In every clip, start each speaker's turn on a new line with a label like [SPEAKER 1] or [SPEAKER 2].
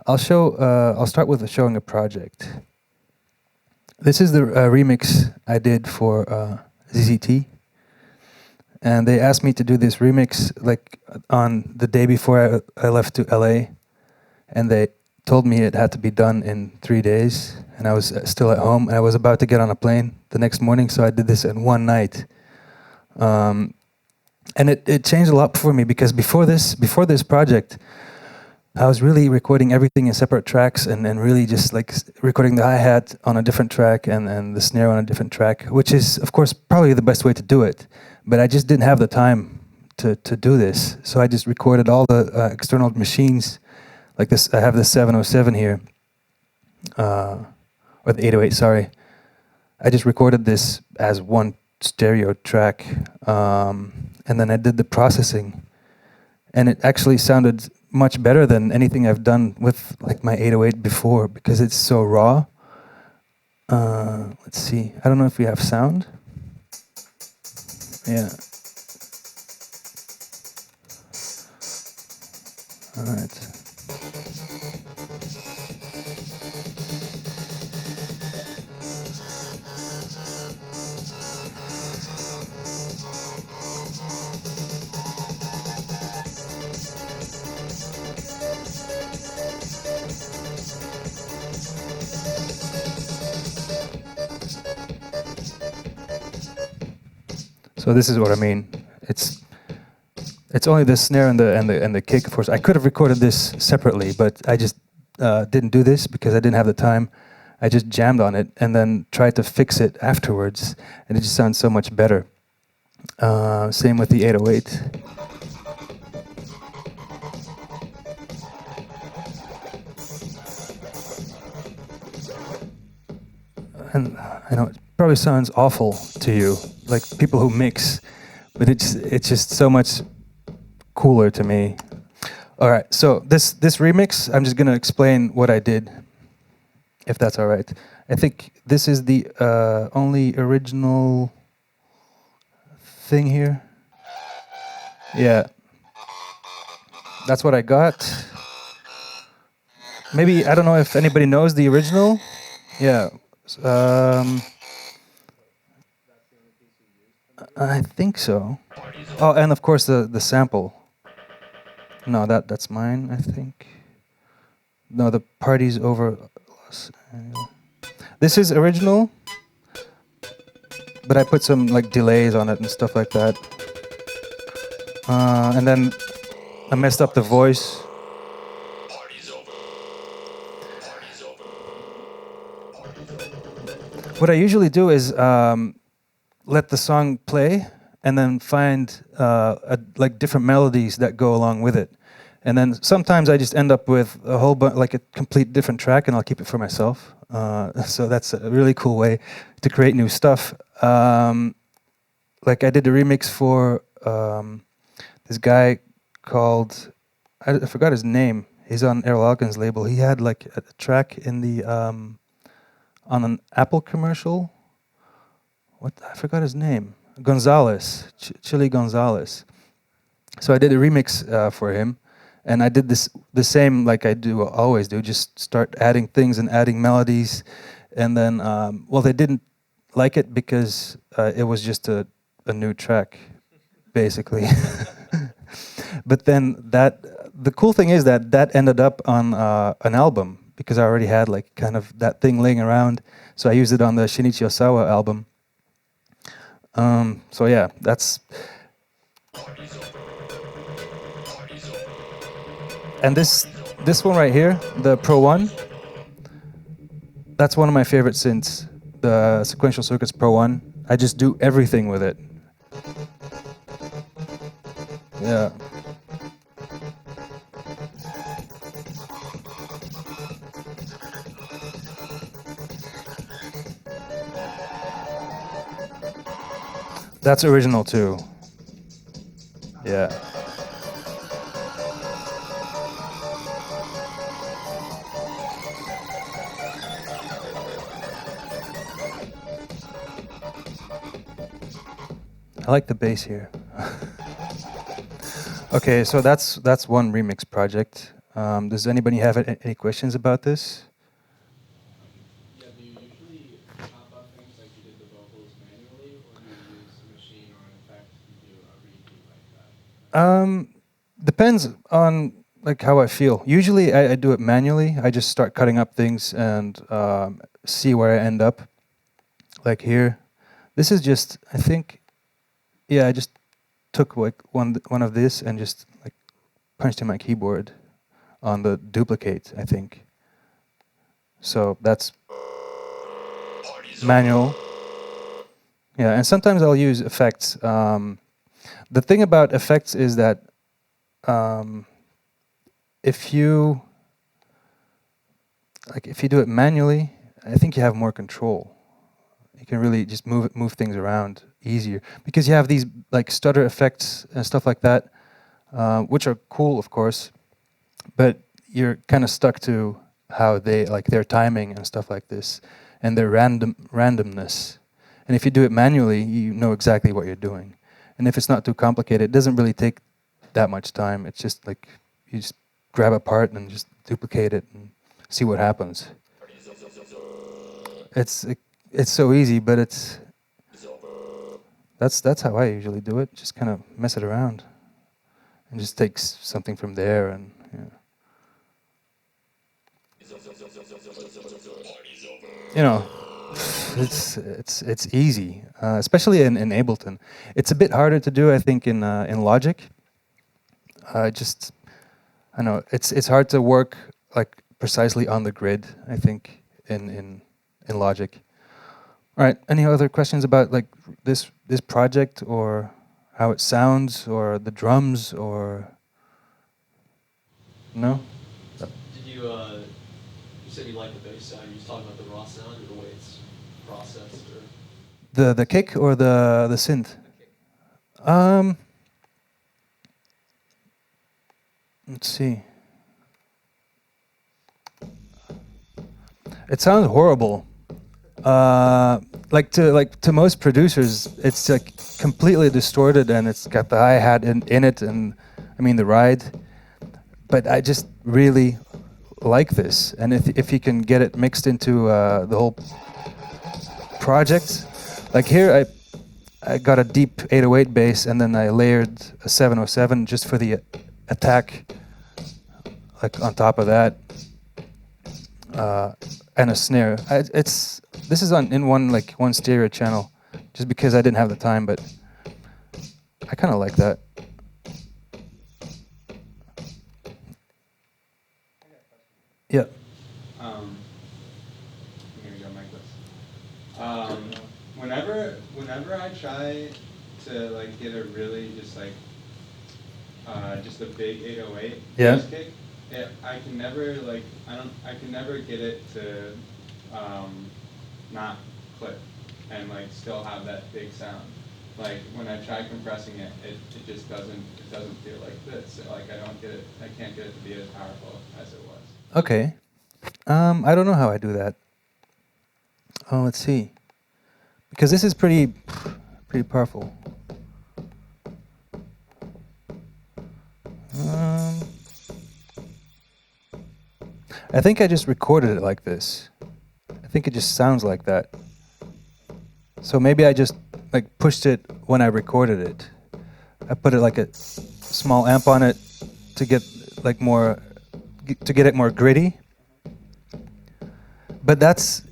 [SPEAKER 1] I'll start with showing a project. This is the remix I did for ZZT. And they asked me to do this remix like on the day before I left to LA. And they told me it had to be done in 3 days. And I was still at home. And I was about to get on a plane the next morning. So I did this in one night. And it changed a lot for me because before this project, I was really recording everything in separate tracks and really just like recording the hi-hat on a different track and the snare on a different track, which is, of course, probably the best way to do it. But I just didn't have the time to do this. So I just recorded all the external machines. Like this, I have the 707 here, or the 808, sorry. I just recorded this as one stereo track, and then I did the processing. And it actually sounded much better than anything I've done with like my 808 before because it's so raw. Let's see. I don't know if we have sound. Yeah. All right. So this is what I mean. It's only the snare and the kick. Of course, I could have recorded this separately, but I just didn't do this because I didn't have the time. I just jammed on it and then tried to fix it afterwards, and it just sounds so much better. Same with the 808. And I know it probably sounds awful to you, like people who mix, but it's just so much cooler to me. All right, so this remix, I'm just gonna explain what I did, if that's all right. I think this is the only original thing here. Yeah, that's what I got. Maybe, I don't know if anybody knows the original. Yeah. I think so. Oh, and of course the sample. No, that's mine, I think. No, the party's over. This is original, but I put some like delays on it and stuff like that. And then I messed up the voice. What I usually do is let the song play and then find like different melodies that go along with it. And then sometimes I just end up with a whole bunch, like a complete different track, and I'll keep it for myself. So that's a really cool way to create new stuff. Like I did a remix for this guy called, I forgot his name. He's on Errol Alkin's label. He had like a track in the on an Apple commercial. What, I forgot his name. Gonzalez, Chili Gonzalez. So I did a remix for him, and I did this the same like I always do. Just start adding things and adding melodies, and then well, they didn't like it because it was just a new track, basically. But then the cool thing is that ended up on an album because I already had like kind of that thing laying around. So I used it on the Shinichi Osawa album. So yeah, that's. And this one right here, the Pro 1, that's one of my favorite synths, the Sequential Circuits Pro 1. I just do everything with it. Yeah. That's original too. Yeah. I like the bass here. Okay, so that's one remix project. Does anybody have any questions about this?
[SPEAKER 2] Yeah, do you usually chop up things like you did the vocals manually, or do you use a machine or an effect to do a repeat like that?
[SPEAKER 1] Depends on like how I feel. Usually I do it manually. I just start cutting up things and see where I end up. Like here, this is just I think, yeah, I just took like one of this and just like punched in my keyboard on the duplicate, I think. So that's manual. Yeah, and sometimes I'll use effects. The thing about effects is that if you do it manually, I think you have more control. You can really just move things around easier because you have these like stutter effects and stuff like that, which are cool, of course, but you're kind of stuck to how they like their timing and stuff like this, and their randomness. And if you do it manually, you know exactly what you're doing. And if it's not too complicated, it doesn't really take that much time. It's just like you just grab a part and just duplicate it and see what happens. It's so easy, but that's how I usually do it. Just kind of mess it around and just take something from there and you know, it's easy, especially in Ableton. It's a bit harder to do, I think, in Logic. Just I know it's hard to work like precisely on the grid, I think, in Logic. All right. Any other questions about like this project or how it sounds or the drums or no?
[SPEAKER 3] Did you? You said you like the bass sound. You just talking about the raw sound or the way it's processed, or
[SPEAKER 1] The kick or the synth?
[SPEAKER 3] the kick?
[SPEAKER 1] Let's see. It sounds horrible. Like to most producers, it's like completely distorted and it's got the hi-hat in it and I mean the ride. But I just really like this, and if you can get it mixed into the whole project, like here I got a deep 808 bass and then I layered a 707 just for the attack, like on top of that, and a snare. This is in one stereo channel, just because I didn't have the time, but I kind of like that. Yeah.
[SPEAKER 4] I'm gonna go mic this. Whenever I try to like get a really just like just a big 808
[SPEAKER 1] Yeah.
[SPEAKER 4] bass kick, I can never get it to not clip and like still have that big sound. Like when I try compressing it, it just doesn't feel like this. So, like I can't get it to be as powerful as it was.
[SPEAKER 1] Okay. I don't know how I do that. Oh, let's see. Because this is pretty powerful. I think I just recorded it like this. I think it just sounds like that. So maybe I just like pushed it when I recorded it. I put it like a small amp on it to get like to get it more gritty. But that's,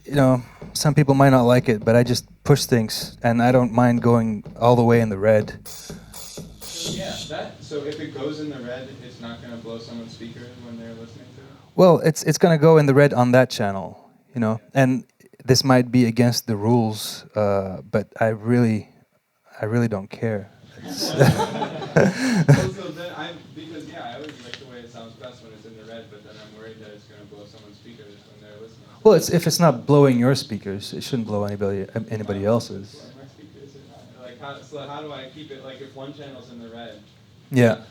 [SPEAKER 1] some people might not like it, but I just push things and I don't mind going all the way in the red.
[SPEAKER 4] So if it goes in the red, it's not going to blow someone's speaker when they're listening to it?
[SPEAKER 1] Well, it's going to go in the red on that channel, and this might be against the rules, but I really don't care.
[SPEAKER 4] Because I always like the way it sounds best when it's in the red, but then I'm worried that it's going to blow someone's speakers when they're listening.
[SPEAKER 1] Well, if it's not blowing your speakers, it shouldn't blow anybody else's.
[SPEAKER 4] My speakers are not. How do I keep it, like if one channel's in the red?
[SPEAKER 1] Yeah.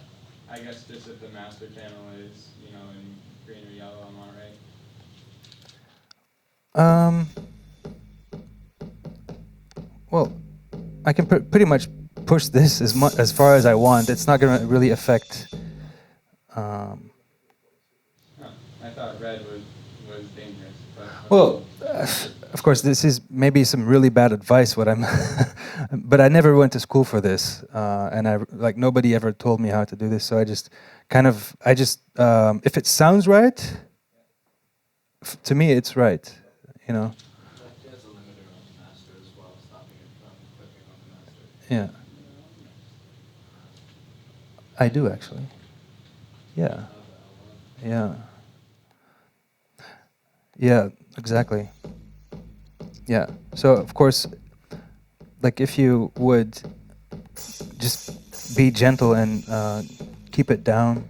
[SPEAKER 4] I guess just if the master channel is, in green or yellow, I'm all right.
[SPEAKER 1] Well, I can pretty much push this as far as I want, it's not going to really affect. Um,
[SPEAKER 4] Huh. I thought red was dangerous, but
[SPEAKER 1] well, of course, this is maybe some really bad advice. What I'm, but I never went to school for this, and nobody ever told me how to do this. So I just if it sounds right, to me it's right, you know.
[SPEAKER 2] Like there's a limiter on the master as well, stopping it from clipping on the master.
[SPEAKER 1] Yeah, I do actually. Yeah, yeah, yeah, exactly. Yeah. So of course, like if you would just be gentle and keep it down,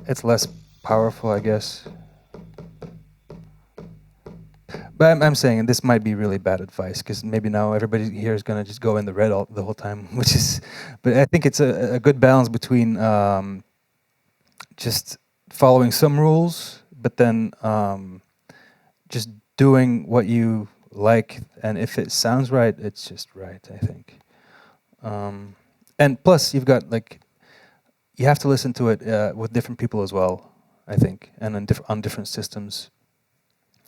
[SPEAKER 1] it's less powerful, I guess. But I'm saying this might be really bad advice because maybe now everybody here is gonna just go in the red the whole time, which is. But I think it's a good balance between just following some rules, but then just doing what you like, and if it sounds right, it's just right, I think. And plus, you've got you have to listen to it with different people as well, I think, and on different systems.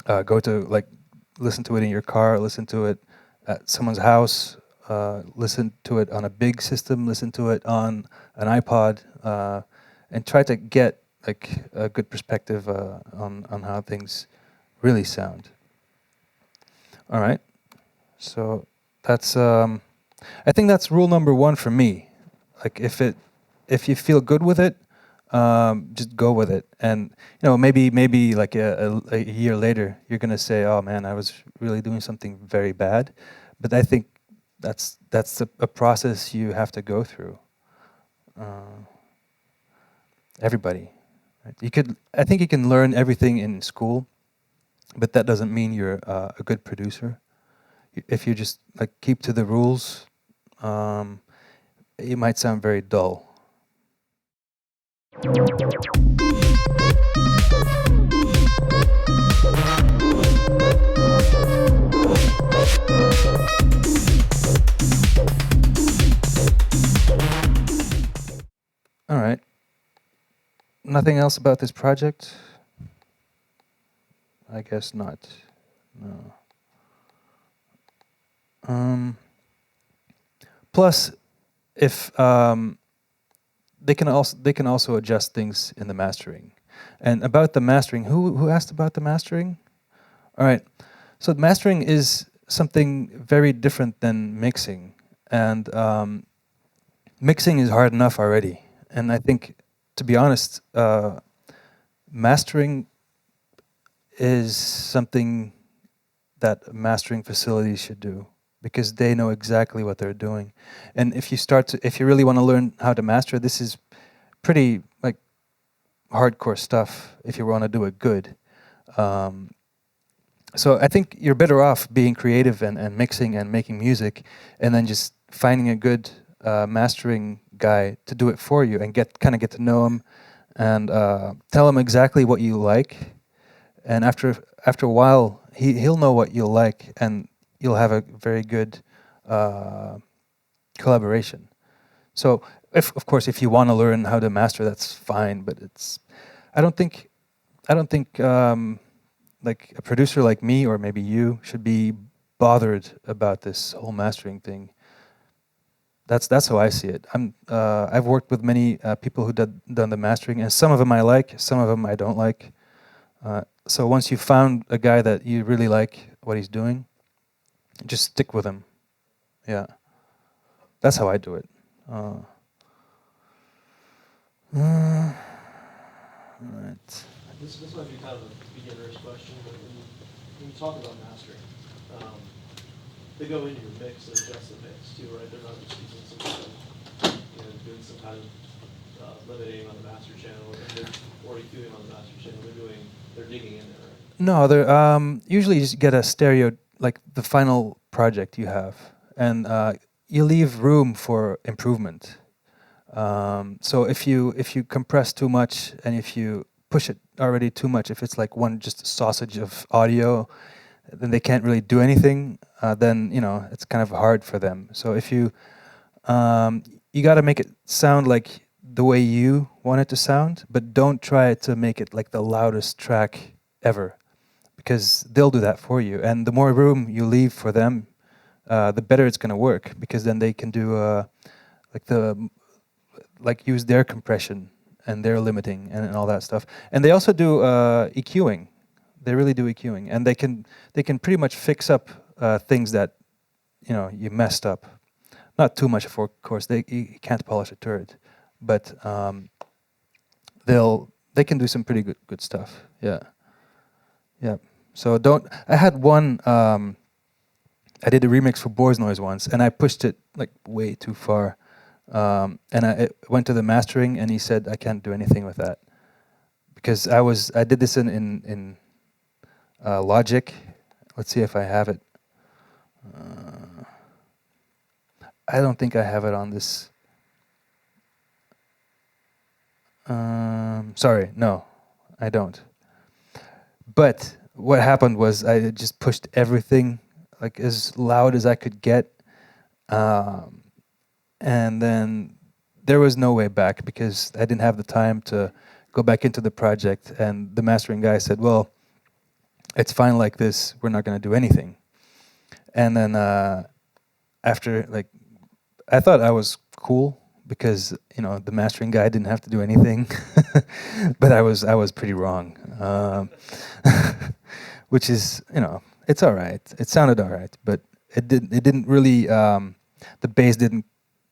[SPEAKER 1] Go to listen to it in your car, listen to it at someone's house, listen to it on a big system, listen to it on an iPod, and try to get a good perspective on how things really sound. All right, so that's I think that's rule number one for me. Like if you feel good with it, just go with it. And maybe like a year later, you're gonna say, "Oh man, I was really doing something very bad." But I think that's a process you have to go through. Everybody, right? I think you can learn everything in school, but that doesn't mean you're a good producer. If you just keep to the rules, it might sound very dull. All right. Nothing else about this project? I guess not. No. Plus, if they can also adjust things in the mastering. And about the mastering, who asked about the mastering? All right. So mastering is something very different than mixing, and mixing is hard enough already. And I think, to be honest, mastering is something that mastering facilities should do, because they know exactly what they're doing. And if you really want to learn how to master, this is pretty hardcore stuff if you want to do it good. So I think you're better off being creative and mixing and making music, and then just finding a good mastering guy to do it for you and get to know him, and tell him exactly what you like. And after a while, he'll know what you'll like, and you'll have a very good collaboration. So, of course, if you want to learn how to master, that's fine. But I don't think like a producer like me or maybe you should be bothered about this whole mastering thing. That's how I see it. I've worked with many people who done the mastering, and some of them I like, some of them I don't like. So once you found a guy that you really like what he's doing, just stick with him. Yeah, that's how I do it. All right.
[SPEAKER 3] This might be kind of a beginner's question, but when you talk about mastering, they go into your mix and adjust the mix too, right? They're not just using some kind of, doing some kind of limiting on the master channel, or EQing on the master channel. They're digging in there, right?
[SPEAKER 1] No, they're usually you just get a stereo, like the final project you have, and you leave room for improvement. So if you compress too much, and if you push it already too much, if it's like one just sausage of audio, then they can't really do anything. Then it's kind of hard for them. So if you got to make it sound like the way you want it to sound, but don't try to make it like the loudest track ever, because they'll do that for you. And the more room you leave for them, the better it's going to work, because then they can do use their compression and their limiting and all that stuff. And they also do EQing. They really do EQing, and they can pretty much fix up things that you messed up. Not too much, of course. You can't polish a turd, but they can do some pretty good stuff. Yeah, yeah. So don't. I had one. I did a remix for Boar's Noise once, and I pushed it like way too far. And I went to the mastering, and he said I can't do anything with that, because I did this in Logic. Let's see if I have it. I don't think I have it on this. Sorry, no, I don't. But what happened was I just pushed everything like as loud as I could get, and then there was no way back, because I didn't have the time to go back into the project. And the mastering guy said, "Well, it's fine like this. We're not going to do anything." And then after, like, I thought I was cool, because the mastering guy didn't have to do anything, but I was pretty wrong, which is it's all right. It sounded all right, but it didn't really the bass didn't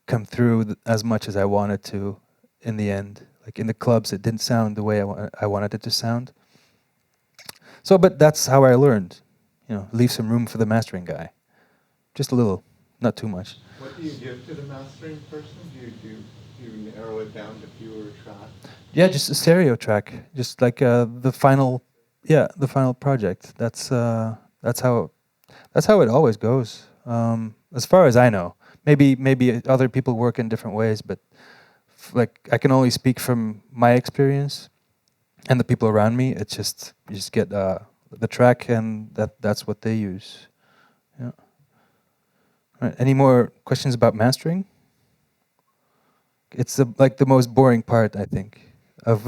[SPEAKER 1] come through as much as I wanted to in the end. Like in the clubs, it didn't sound the way I wanted it to sound. So, but that's how I learned. Leave some room for the mastering guy, just a little, not too much.
[SPEAKER 5] What do you give to the mastering person? Do you narrow it down to fewer tracks?
[SPEAKER 1] Yeah, just a stereo track, just like the final project. That's how it always goes, as far as I know. Maybe other people work in different ways, but like I can only speak from my experience and the people around me. It's just you just get the track, and that's what they use. Yeah. All right. Any more questions about mastering? It's the most boring part, I think, of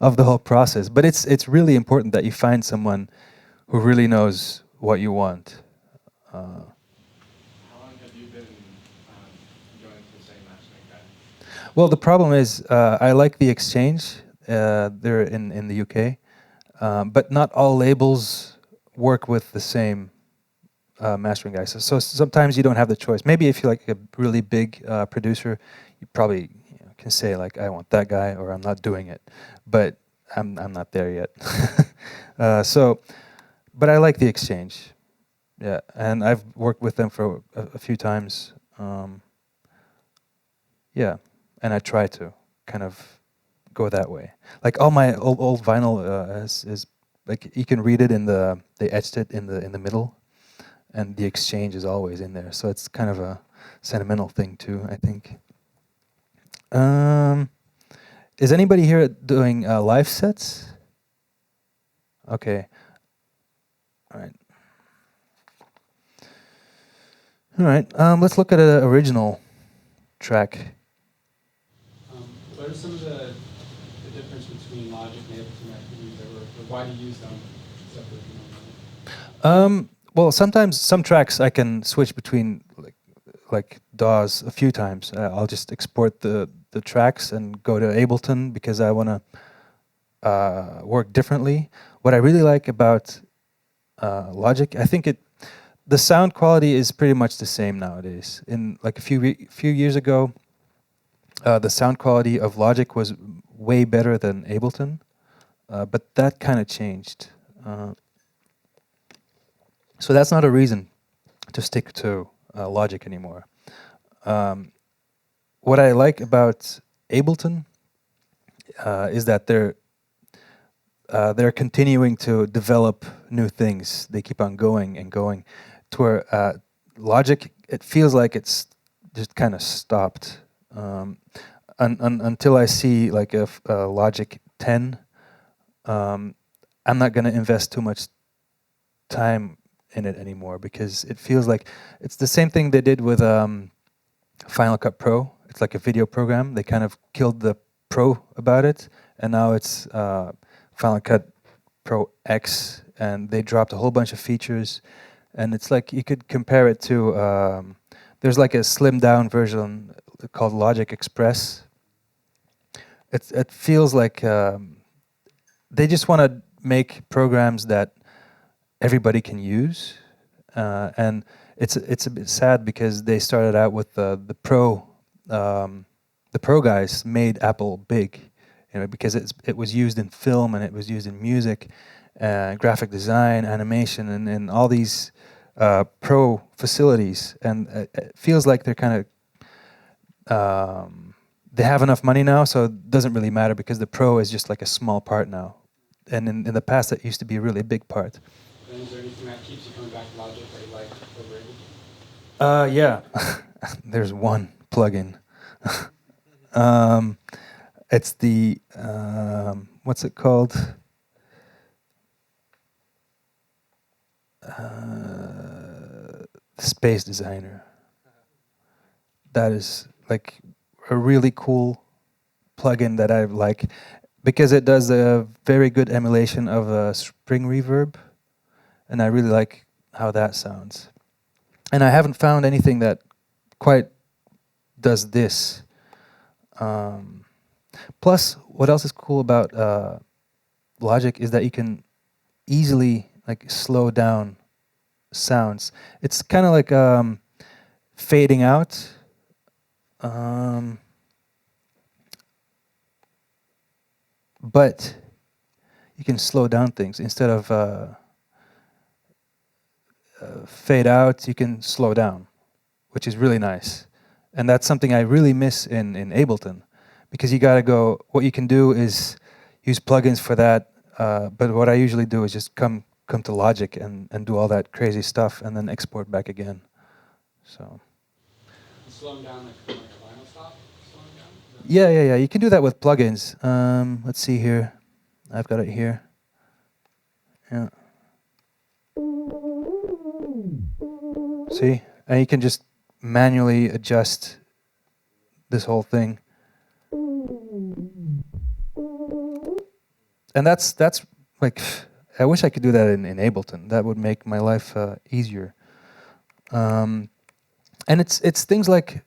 [SPEAKER 1] of the whole process. But it's really important that you find someone who really knows what you want.
[SPEAKER 2] How long have you been going to the same mastering guy?
[SPEAKER 1] Well, the problem is I like the exchange. They're in the UK, but not all labels work with the same mastering guy. So sometimes you don't have the choice. Maybe if you're like a really big producer, you probably can say like, I want that guy, or I'm not doing it. But I'm not there yet. But I like the exchange. Yeah, and I've worked with them for a few times. Yeah, and I try to kind of go that way. Like all my old vinyl is like you can read it they etched it in the middle, and the exchange is always in there. So it's kind of a sentimental thing too, I think. Is anybody here doing live sets? Okay. All right. All right. Let's look at an original track.
[SPEAKER 2] What are some of the difference between Logic and Ableton that you use, or why do you use them separately?
[SPEAKER 1] Well, sometimes some tracks I can switch between like DAWs a few times. I'll just export the tracks and go to Ableton because I want to work differently. What I really like about Logic, I think the sound quality is pretty much the same nowadays. In like a few years ago, the sound quality of Logic was way better than Ableton, but that kind of changed. So that's not a reason to stick to Logic anymore. What I like about Ableton is that they're continuing to develop new things. They keep on going and going. To where Logic, it feels like it's just kind of stopped. Until I see like a Logic 10, I'm not going to invest too much time in it anymore because it feels like it's the same thing they did with Final Cut Pro. It's like a video program. They kind of killed the Pro about it, and now it's Final Cut Pro X, and they dropped a whole bunch of features. And it's like you could compare it to there's like a slimmed down version called Logic Express. It feels like they just want to make programs that everybody can use, and it's a bit sad because they started out with the pro guys made Apple big, because it was used in film and it was used in music, graphic design, animation, and all these pro facilities, and it feels like they're kind of they have enough money now, so it doesn't really matter because the pro is just like a small part now, and in the past that used to be a really big part.
[SPEAKER 2] And is there anything that keeps you coming back to Logic that you like over Ableton?
[SPEAKER 1] Yeah, there's one plugin. It's the what's it called? Space Designer. That is like a really cool plugin that I like because it does a very good emulation of a spring reverb, and I really like how that sounds. And I haven't found anything that quite does this. Plus, what else is cool about Logic is that you can easily like slow down sounds. It's kind of like fading out. But you can slow down things instead of fade out. You can slow down, which is really nice, and that's something I really miss in Ableton, because you gotta go. What you can do is use plugins for that, but what I usually do is just come to Logic and do all that crazy stuff and then export back again. So.
[SPEAKER 2] Slow them down like a vinyl stop? Slow them down?
[SPEAKER 1] Yeah. You can do that with plugins. Let's see here. I've got it here. Yeah. See? And you can just manually adjust this whole thing. And that's like, I wish I could do that in Ableton. That would make my life easier. And it's things like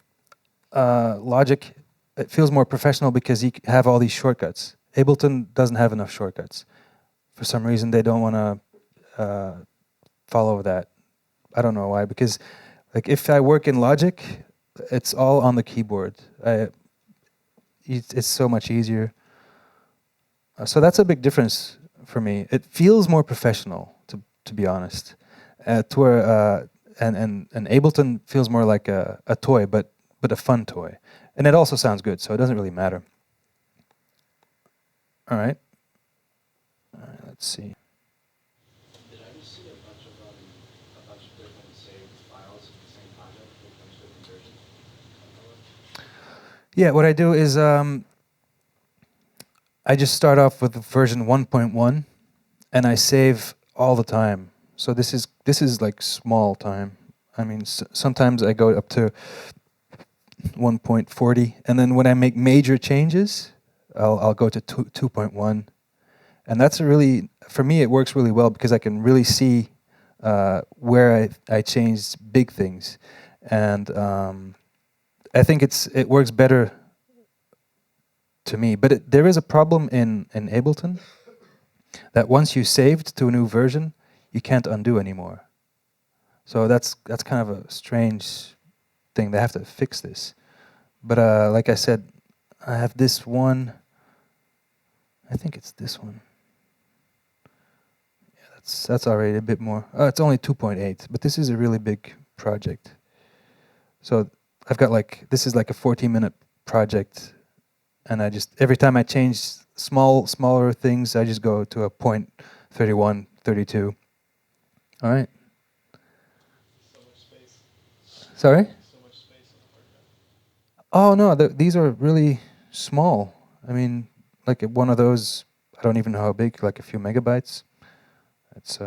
[SPEAKER 1] Logic. It feels more professional because you have all these shortcuts. Ableton doesn't have enough shortcuts. For some reason, they don't want to follow that. I don't know why. Because, like, if I work in Logic, it's all on the keyboard. It's so much easier. So that's a big difference for me. It feels more professional, to be honest. To where and Ableton feels more like a toy, but a fun toy. And it also sounds good, so it doesn't really matter. All right, let's see.
[SPEAKER 2] Did I just see a bunch of different saved files of the same project with a bunch of different versions?
[SPEAKER 1] Yeah, what I do is I just start off with version 1.1, and I save all the time. So this is like small time. I mean, sometimes I go up to 1.40, and then when I make major changes, I'll go to 2.1, and that's really, for me, it works really well because I can really see where I changed big things, and I think it works better to me. But there is a problem in Ableton that once you saved to a new version, you can't undo anymore. So that's kind of a strange thing. They have to fix this. But like I said, I have this one. I think it's this one. Yeah, that's already a bit more. It's only 2.8, but this is a really big project. So I've got this is like a 14-minute project, and I just, every time I change smaller things, I just go to a 0.31, 32. All right.
[SPEAKER 3] So much space.
[SPEAKER 1] Sorry?
[SPEAKER 3] So much space on the hard drive.
[SPEAKER 1] Oh no, these are really small. I mean, like one of those, I don't even know how big, like a few megabytes. It's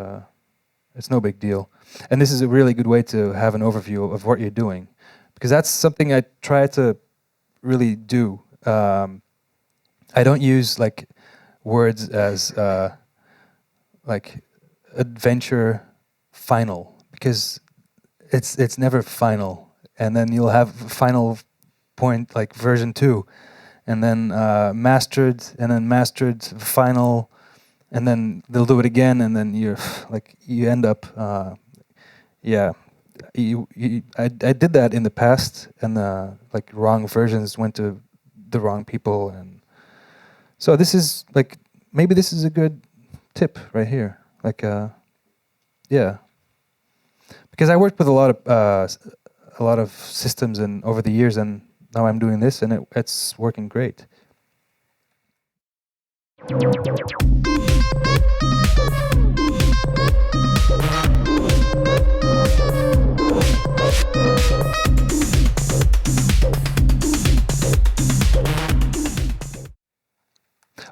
[SPEAKER 1] It's no big deal. And this is a really good way to have an overview of what you're doing, because that's something I try to really do. I don't use like words as like adventure final, because it's never final. And then you'll have final point like version 2, and then mastered final, and then they'll do it again, and then you're like you end up yeah. I did that in the past, and like wrong versions went to the wrong people, and so this is like maybe this is a good tip right here. Like yeah, because I worked with a lot of systems and over the years, and now I'm doing this, and it's working great.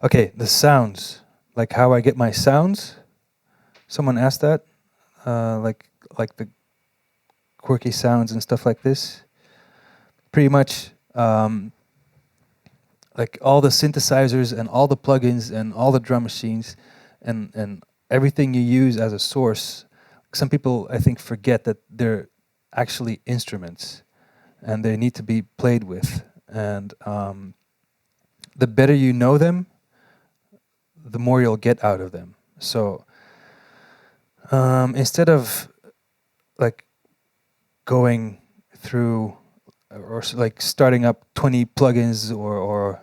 [SPEAKER 1] Okay, the sounds, like how I get my sounds. Someone asked that, like the quirky sounds and stuff like this. Pretty much, like all the synthesizers and all the plugins and all the drum machines, and everything you use as a source. Some people, I think, forget that they're actually instruments, and they need to be played with. And the better you know them, the more you'll get out of them. So instead of like going through or like starting up 20 plugins or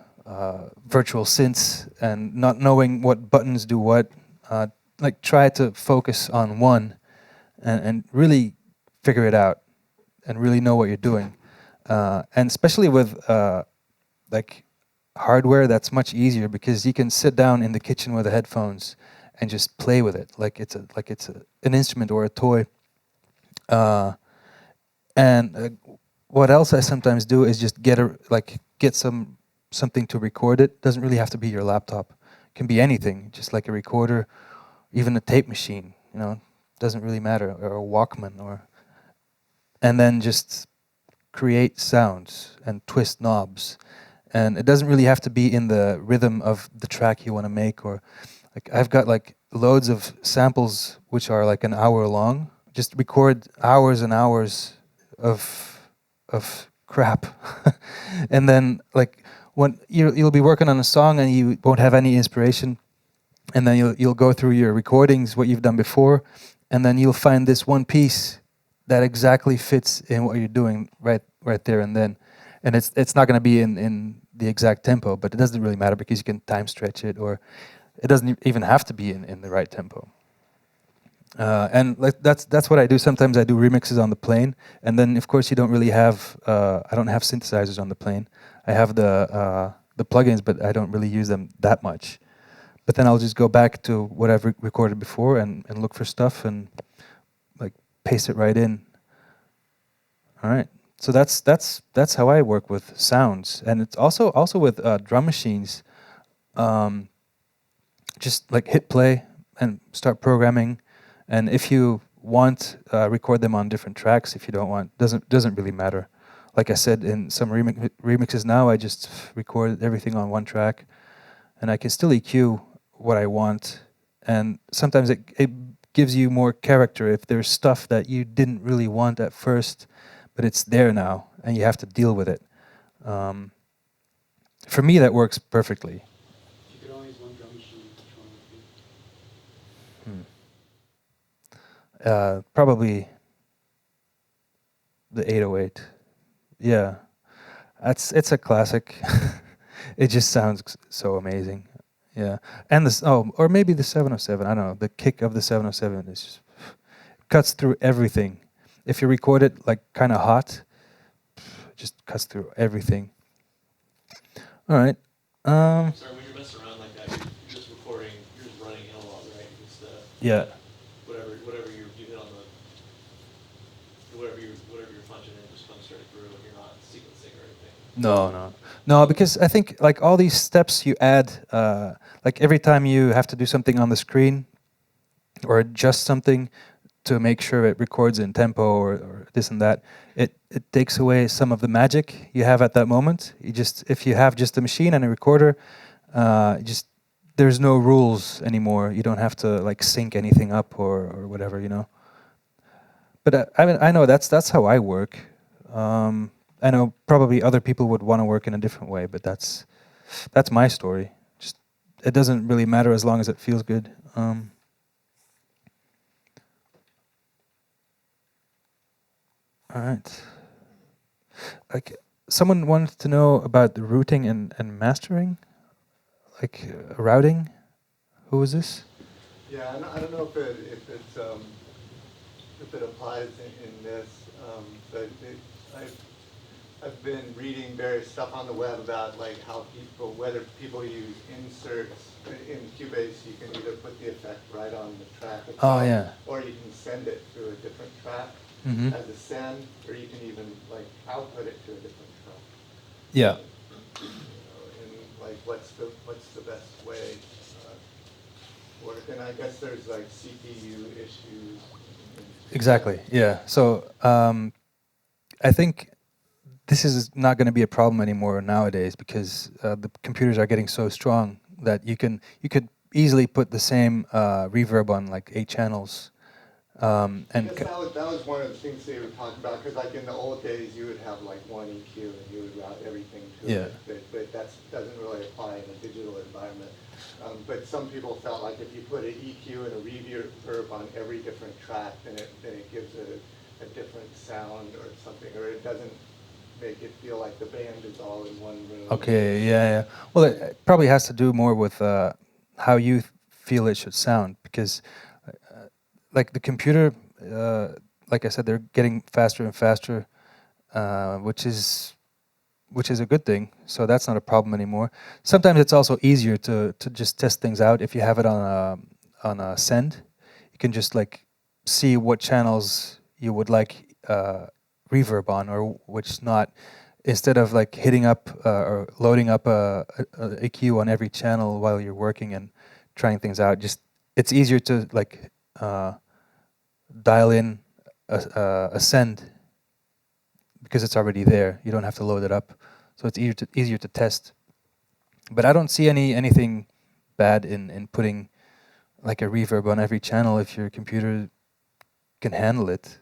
[SPEAKER 1] virtual synths and not knowing what buttons do what, like try to focus on one and really figure it out and really know what you're doing. And especially with like hardware, that's much easier because you can sit down in the kitchen with the headphones and just play with it like it's an instrument or a toy. And what else I sometimes do is just get something to record it. Doesn't really have to be your laptop. It can be anything, just like a recorder, even a tape machine. You know, doesn't really matter, or a Walkman, and then just create sounds and twist knobs. And it doesn't really have to be in the rhythm of the track you want to make, or like I've got like loads of samples which are like an hour long. Just record hours and hours of crap, and then like when you'll be working on a song and you won't have any inspiration, and then you'll go through your recordings, what you've done before, and then you'll find this one piece that exactly fits in what you're doing right there and then. And it's not going to be in the exact tempo, but it doesn't really matter because you can time stretch it, or it doesn't even have to be in the right tempo. And like that's what I do. Sometimes I do remixes on the plane, and then of course you don't really have. I don't have synthesizers on the plane. I have the plugins, but I don't really use them that much. But then I'll just go back to what I've recorded before and look for stuff and like paste it right in. All right. So that's how I work with sounds, and it's also with drum machines. Just like hit play and start programming, and if you want, record them on different tracks. If you don't want, doesn't really matter. Like I said, in some remixes now, I just record everything on one track, and I can still EQ what I want. And sometimes it gives you more character if there's stuff that you didn't really want at first, but it's there now, and you have to deal with it. For me, that works perfectly.
[SPEAKER 2] If you could only use one drum machine, which one would it be?
[SPEAKER 1] Probably the 808. Yeah, it's a classic. It just sounds so amazing. Yeah, and or maybe the 707. I don't know. The kick of the 707 is just cuts through everything. If you record it like kind of hot, just cuts through everything. All right.
[SPEAKER 3] Sorry, when you're messing around like that, you're just recording, you're just running analog, right? It's
[SPEAKER 1] Yeah.
[SPEAKER 3] whatever you hit on whatever you're punching in just comes straight through, and you're not sequencing or anything.
[SPEAKER 1] No, because I think like all these steps you add, like every time you have to do something on the screen or adjust something, to make sure it records in tempo or this and that, it takes away some of the magic you have at that moment. If you have just a machine and a recorder, just there's no rules anymore. You don't have to like sync anything up or whatever, you know. But I mean, I know that's how I work. I know probably other people would want to work in a different way, but that's my story. Just it doesn't really matter as long as it feels good. All right. Like someone wanted to know about the routing and mastering, like routing. Who is this?
[SPEAKER 5] Yeah, I don't know if it applies in this, but I've been reading various stuff on the web about like how whether people use inserts in Cubase. You can either put the effect right on the track itself,
[SPEAKER 1] Oh yeah.
[SPEAKER 5] or you can send it to a different track
[SPEAKER 1] Mm-hmm.
[SPEAKER 5] as a send, or you can even like output it to a different track.
[SPEAKER 1] Yeah.
[SPEAKER 5] You know, and like what's the best way work? And I guess there's like CPU issues.
[SPEAKER 1] Exactly. Yeah. So I think this is not going to be a problem anymore nowadays because the computers are getting so strong that you could easily put the same reverb on like 8 channels. And
[SPEAKER 5] Because that was one of the things they were talking about, because like in the old days you would have like one EQ and you would route everything to
[SPEAKER 1] Yeah.
[SPEAKER 5] it, but that doesn't really apply in a digital environment. But some people felt like if you put an EQ and a reverb on every different track, then it gives a different sound or something, or it doesn't make it feel like the band is all in one room.
[SPEAKER 1] okay, yeah. Well, it probably has to do more with how you feel it should sound because like the computer, like I said, they're getting faster and faster, which is a good thing. So that's not a problem anymore. Sometimes it's also easier to just test things out if you have it on a send. You can just like see what channels you would like reverb on or which not, instead of like hitting up or loading up a EQ on every channel while you're working and trying things out. Just it's easier to like dial in a send because it's already there. You don't have to load it up, so it's easier to test. But I don't see anything bad in putting like a reverb on every channel if your computer can handle it.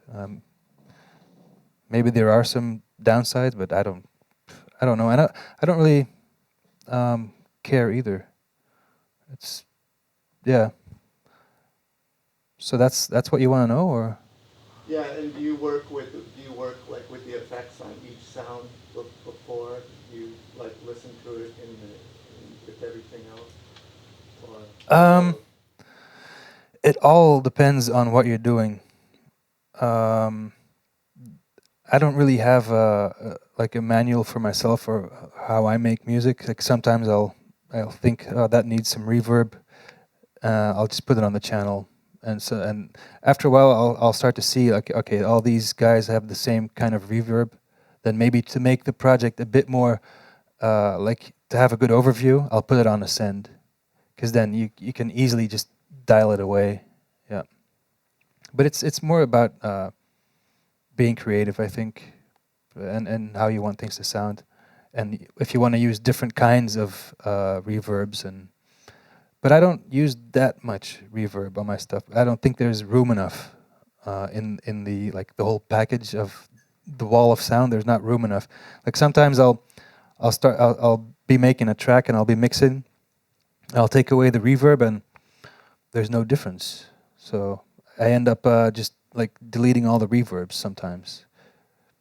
[SPEAKER 1] Maybe there are some downsides, but I don't know. And I don't really care either. It's yeah. So that's what you want to know, or?
[SPEAKER 5] Yeah, and do you work like with the effects on each sound before you like listen to it with everything else? Or
[SPEAKER 1] It all depends on what you're doing. I don't really have like a manual for myself or how I make music. Like sometimes I'll think, oh, that needs some reverb. I'll just put it on the channel, and after a while I'll start to see like, okay, all these guys have the same kind of reverb. Then maybe to make the project a bit more like to have a good overview, I'll put it on a send, because then you can easily just dial it away. Yeah, but it's more about being creative, I think, and how you want things to sound, and if you want to use different kinds of reverbs but I don't use that much reverb on my stuff. I don't think there's room enough in the like the whole package of the wall of sound. There's not room enough. Like sometimes I'll be making a track and I'll be mixing. I'll take away the reverb and there's no difference. So I end up just like deleting all the reverbs sometimes,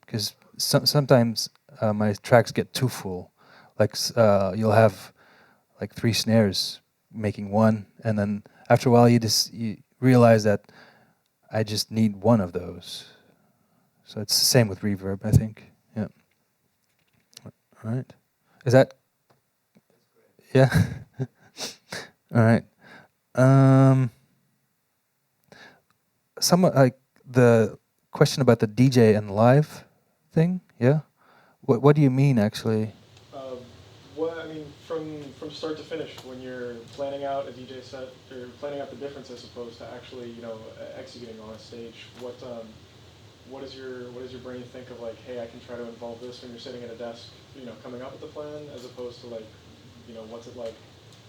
[SPEAKER 1] because sometimes my tracks get too full. Like you'll have like 3 snares making one, and then after a while you realize that I just need one of those. So it's the same with reverb, I think. Yeah. All right. Is that? Yeah. All right. Somewhat like the question about the DJ and live thing. Yeah. What do you mean actually?
[SPEAKER 3] What I mean,
[SPEAKER 6] from start to finish, when you're planning out a DJ set or planning out the difference as opposed to actually executing on a stage, what does your brain think of, like, hey, I can try to involve this when you're sitting at a desk, coming up with the plan, as opposed to, like, what's it like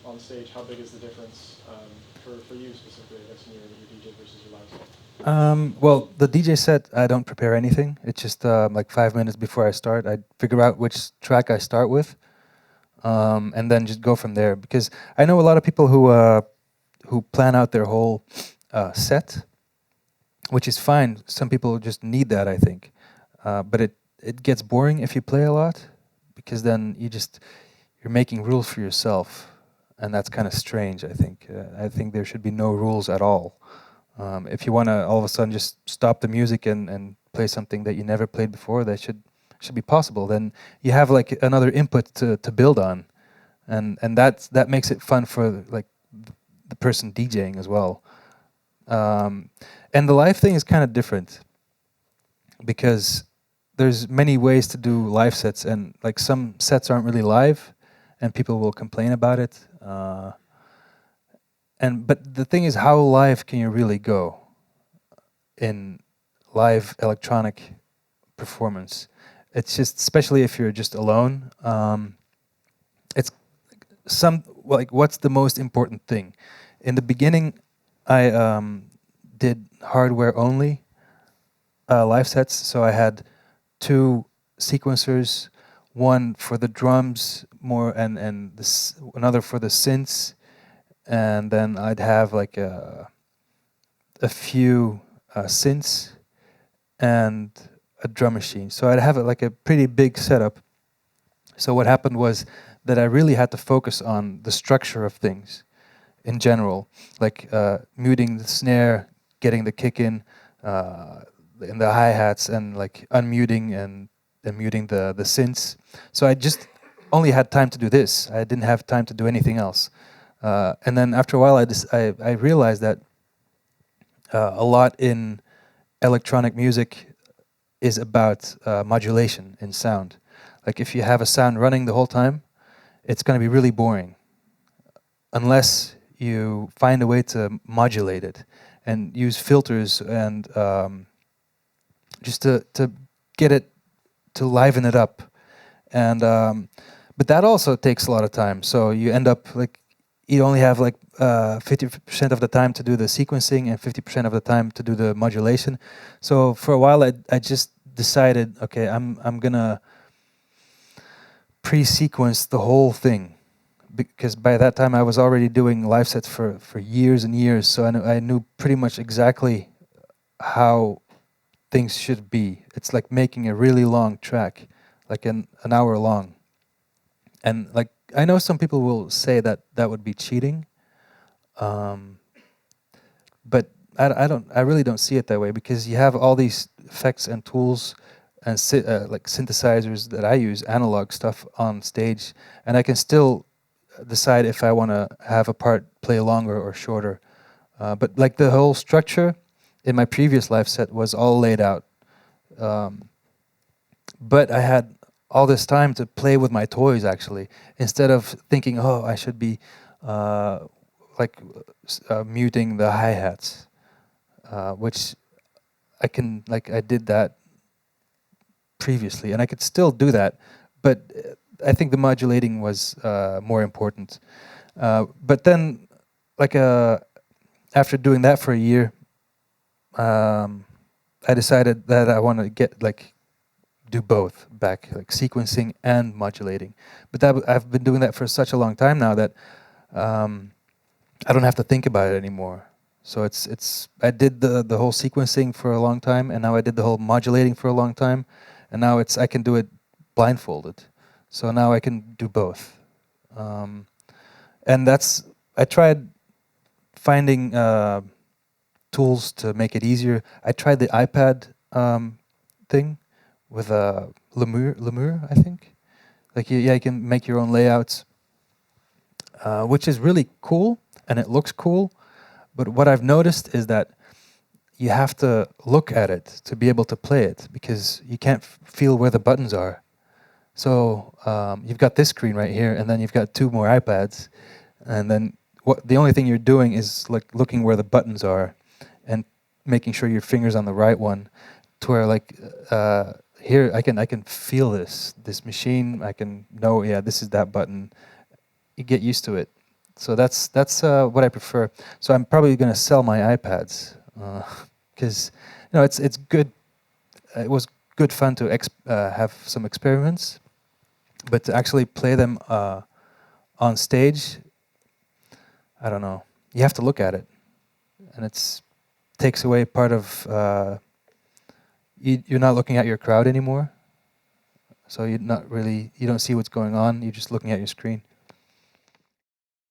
[SPEAKER 6] on stage? How big is the difference for you specifically, I guess, in your DJ versus your live set?
[SPEAKER 1] Well, the DJ set, I don't prepare anything. It's just like 5 minutes before I start, I figure out which track I start with, and then just go from there. Because I know a lot of people who plan out their whole set, which is fine. Some people just need that, I think. But it gets boring if you play a lot, because then you're making rules for yourself, and that's kind of strange, I think. I think there should be no rules at all. If you want to all of a sudden just stop the music and play something that you never played before, that should be possible. Then you have like another input to build on, and that makes it fun for like the person DJing as well. And the live thing is kind of different, because there's many ways to do live sets, and like some sets aren't really live, and people will complain about it. But the thing is, how live can you really go in live electronic performance? It's just, especially if you're just alone, it's what's the most important thing? In the beginning, I did hardware only live sets, so I had 2 sequencers, one for the drums more and another for the synths, and then I'd have like a few synths and a drum machine. So I'd have like a pretty big setup. So what happened was that I really had to focus on the structure of things in general, like muting the snare, getting the kick in the hi-hats, and like unmuting and muting the synths. So I just only had time to do this. I didn't have time to do anything else. And then after a while, I realized that a lot in electronic music is about modulation in sound. Like if you have a sound running the whole time, it's going to be really boring, unless you find a way to modulate it and use filters and just to get it to liven it up. And but that also takes a lot of time. So you end up like you only have like 50% of the time to do the sequencing and 50% of the time to do the modulation. So for a while, I just decided, okay, I'm gonna pre-sequence the whole thing, because by that time I was already doing live sets for years and years. So I knew pretty much exactly how things should be. It's like making a really long track, like an hour long. And like I know some people will say that would be cheating, but I really don't see it that way, because you have all these effects and tools and like synthesizers that I use, analog stuff on stage, and I can still decide if I want to have a part play longer or shorter. But like the whole structure in my previous live set was all laid out. But I had all this time to play with my toys, actually, instead of thinking, oh, I should be muting the hi-hats, which I did that previously, and I could still do that, but I think the modulating was more important. But then, after doing that for a year, I decided that I want to do both back, like sequencing and modulating. But I've been doing that for such a long time now that I don't have to think about it anymore. So I did the whole sequencing for a long time, and now I did the whole modulating for a long time, and now I can do it blindfolded. So now I can do both. And I tried finding tools to make it easier. I tried the iPad thing with Lemur, I think. You can make your own layouts, which is really cool, and it looks cool. But what I've noticed is that you have to look at it to be able to play it, because you can't feel where the buttons are. So you've got this screen right here, and then you've got 2 more iPads, and then the only thing you're doing is like looking where the buttons are, and making sure your finger's on the right one, to where like here I can feel this machine. I can know, yeah, this is that button. You get used to it. So that's what I prefer. So I'm probably going to sell my iPads because it's good. It was good fun to have some experiments, but to actually play them on stage, I don't know. You have to look at it, and it's takes away part of. You're not looking at your crowd anymore, so you don't see what's going on. You're just looking at your screen.